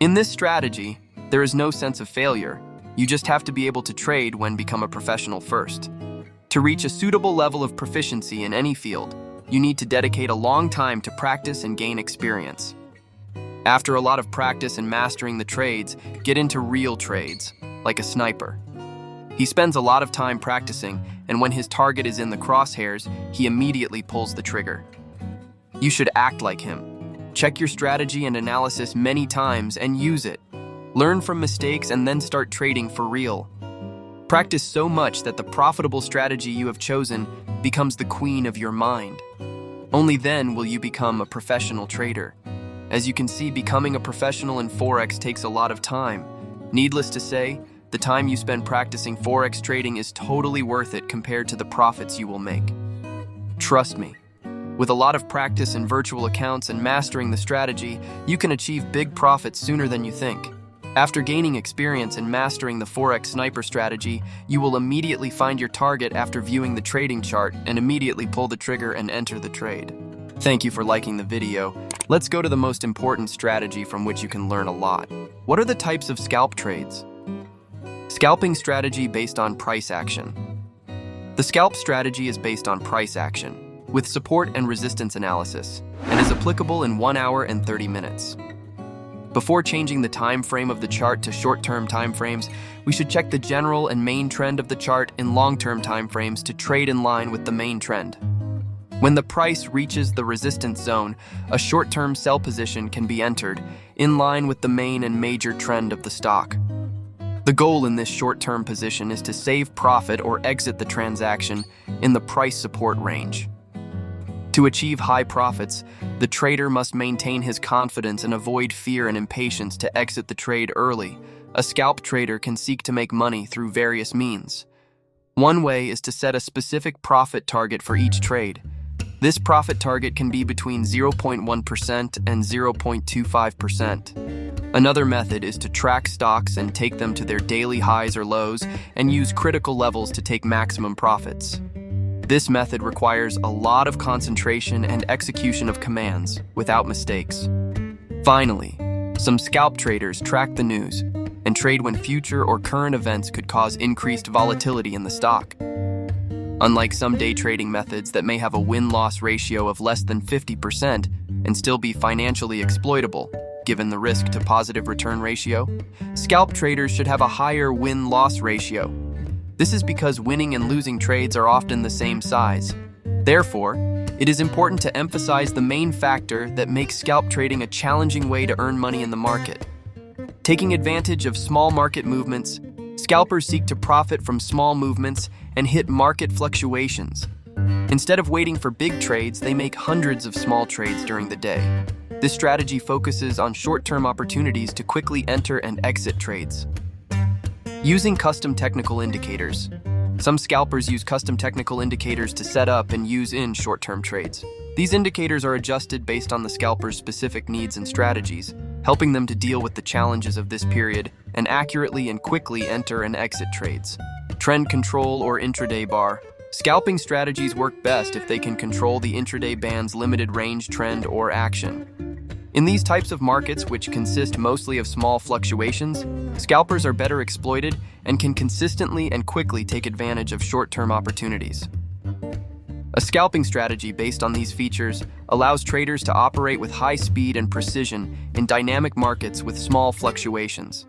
In this strategy, there is no sense of failure. You just have to be able to trade when become a professional first. To reach a suitable level of proficiency in any field, you need to dedicate a long time to practice and gain experience. After a lot of practice and mastering the trades, get into real trades, like a sniper. He spends a lot of time practicing, and when his target is in the crosshairs, he immediately pulls the trigger. You should act like him. Check your strategy and analysis many times and use it. Learn from mistakes and then start trading for real. Practice so much that the profitable strategy you have chosen becomes the queen of your mind. Only then will you become a professional trader. As you can see, becoming a professional in forex takes a lot of time. Needless to say, the time you spend practicing forex trading is totally worth it compared to the profits you will make. Trust me. With a lot of practice in virtual accounts and mastering the strategy, you can achieve big profits sooner than you think. After gaining experience and mastering the forex sniper strategy, you will immediately find your target after viewing the trading chart and immediately pull the trigger and enter the trade. Thank you for liking the video. Let's go to the most important strategy from which you can learn a lot. What are the types of scalp trades? Scalping strategy based on price action. The scalp strategy is based on price action, with support and resistance analysis, and is applicable in 1 hour and 30 minutes. Before changing the time frame of the chart to short-term time frames, we should check the general and main trend of the chart in long-term time frames to trade in line with the main trend. When the price reaches the resistance zone, a short-term sell position can be entered, in line with the main and major trend of the stock. The goal in this short-term position is to save profit or exit the transaction in the price support range. To achieve high profits, the trader must maintain his confidence and avoid fear and impatience to exit the trade early. A scalp trader can seek to make money through various means. One way is to set a specific profit target for each trade. This profit target can be between 0.1% and 0.25%. Another method is to track stocks and take them to their daily highs or lows and use critical levels to take maximum profits. This method requires a lot of concentration and execution of commands without mistakes. Finally, some scalp traders track the news and trade when future or current events could cause increased volatility in the stock. Unlike some day trading methods that may have a win-loss ratio of less than 50% and still be financially exploitable, given the risk to positive return ratio, scalp traders should have a higher win-loss ratio. This is because winning and losing trades are often the same size. Therefore, it is important to emphasize the main factor that makes scalp trading a challenging way to earn money in the market. Taking advantage of small market movements, scalpers seek to profit from small movements and hit market fluctuations. Instead of waiting for big trades, they make hundreds of small trades during the day. This strategy focuses on short-term opportunities to quickly enter and exit trades. Using custom technical indicators. Some scalpers use custom technical indicators to set up and use in short-term trades. These indicators are adjusted based on the scalper's specific needs and strategies, helping them to deal with the challenges of this period and accurately and quickly enter and exit trades. Trend control or intraday bar. Scalping strategies work best if they can control the intraday band's limited range trend or action. In these types of markets, which consist mostly of small fluctuations, scalpers are better exploited and can consistently and quickly take advantage of short-term opportunities. A scalping strategy based on these features allows traders to operate with high speed and precision in dynamic markets with small fluctuations.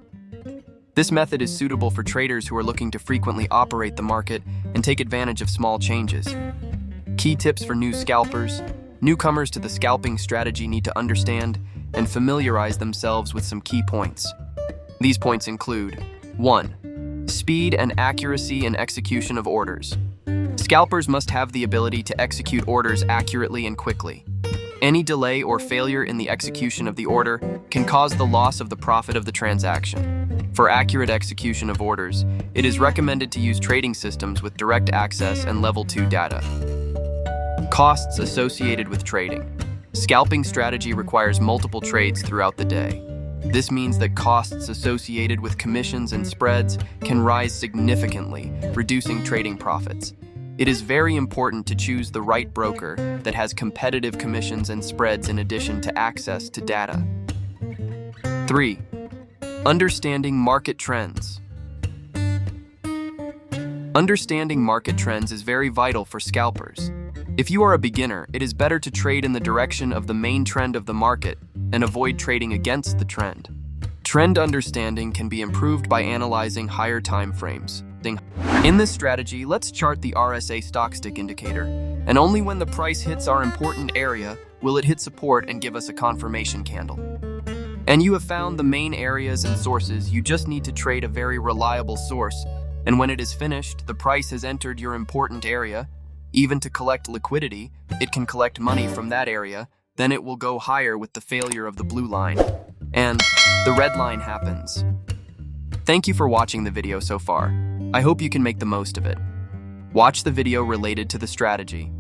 This method is suitable for traders who are looking to frequently operate the market and take advantage of small changes. Key tips for new scalpers. Newcomers to the scalping strategy need to understand and familiarize themselves with some key points. These points include: 1. Speed and accuracy in execution of orders. Scalpers must have the ability to execute orders accurately and quickly. Any delay or failure in the execution of the order can cause the loss of the profit of the transaction. For accurate execution of orders, it is recommended to use trading systems with direct access and level 2 data. Costs associated with trading. Scalping strategy requires multiple trades throughout the day. This means that costs associated with commissions and spreads can rise significantly, reducing trading profits. It is very important to choose the right broker that has competitive commissions and spreads in addition to access to data. 3. Understanding market trends. Understanding market trends is very vital for scalpers. If you are a beginner, it is better to trade in the direction of the main trend of the market and avoid trading against the trend. Trend understanding can be improved by analyzing higher time frames. In this strategy, let's chart the RSI stock stick indicator, and only when the price hits our important area will it hit support and give us a confirmation candle. And you have found the main areas and sources. You just need to trade a very reliable source, and when it is finished, the price has entered your important area. Even to collect liquidity, it can collect money from that area, then it will go higher with the failure of the blue line, and the red line happens. Thank you for watching the video so far. I hope you can make the most of it. Watch the video related to the strategy.